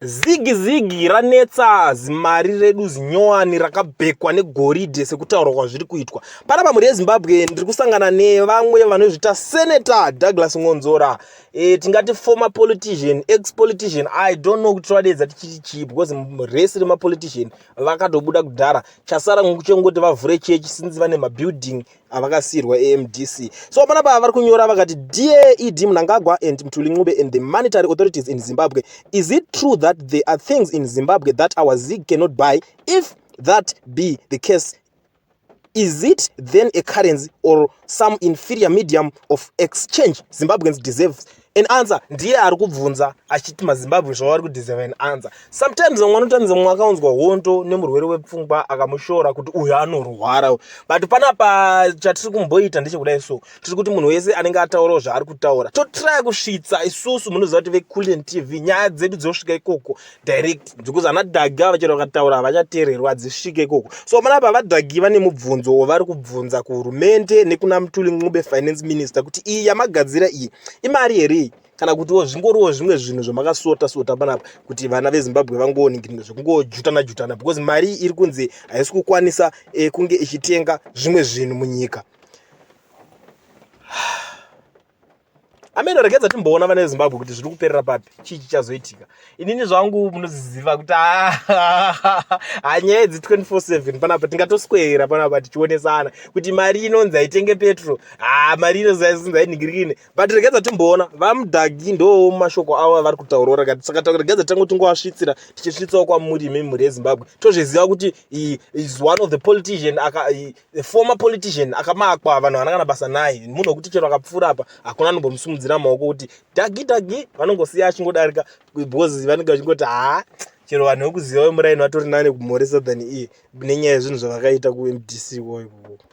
Zigi zigi ranetsa zimari redu zinyowani rakabhekwa negoridhe sekutaurwa kwazviri kuitwa. Panapa muri yeZimbabwe ndiri kusangana nevamwe vanozvita Senator Douglas Ngonzora. Tingati former politician, ex-politician, I don't know kuti vadedza tichiti because resi remapolitician vakatobuda kudhara. Chasara ngokuchengoti vavhure chechi since vane mabuilding avakasirwa AMDC. So panapa vari kunyora vakati Dear ED Mnangagwa and Mtuli and the monetary authorities in Zimbabwe, is it true that there are things in Zimbabwe that our Zig cannot buy? If that be the case, is it then a currency or some inferior medium of exchange Zimbabweans deserve an answer? Ndiye ari kubvunza achiti maZimbabwe zvavari kudeserve an answer. Sometimes mwanotanza mwakaunzwa hondo nemurwere wepfungwa akamushora kuti uyu anorwara. But panapa chatiri kumboita ndechekudai so tiri kuti munhu wese anenge ataurawo zvaari kutaura totry kusvitsa isusu munoziva kuti veCool TV nyaya dzedu dzosvika ikoko direct because anadhaga vachera vakataura havachateererwa dzisvike ikoko. So panapa vadhagi vane mubvunzo wavari kubvunza kuhurumende nekuna Mtuli finance minister kuti iyi yamagadzira iyi imari here kana kutiwo zvingoriwo zvimwe zvinhu zvamakasota panapa kuti vana veZimbabwe vangoningirira zvekungojutana jutana because mari iri kunze haisi kukwanisa kunge ichitenga zvimwe zvinhu munyika. Ameno regedza timboona vana veZimbabwe kuti zviri kuperera papi chii chichazoitika. Inini zvangu munoziva kuti nyaya 24/7 panapa tingatoswera panapa tichionesana kuti mari inonzi aitenge petro mari inonzi ainingirikine but regedza timboona vamudhagi ndo mashoko avo vari kutaura rakati saka regedza tangu tingovasvitsira tichisvitsawo kwamuri memhuri yeZimbabwe tozviziva kuti is one of the politician the former politician akamakwa vanhu vanangana basa naye munhu wekuti chero akapfuura apa hakuna anombomusimudzira maoko kuti dhagi vanongosiya achingodarika because vanenge vachingoti chero vanhu vekuziva vemuraini vatori nane kumhoresa than iye nenyaya yezvinhu zvavakaita kuMDC ikoko.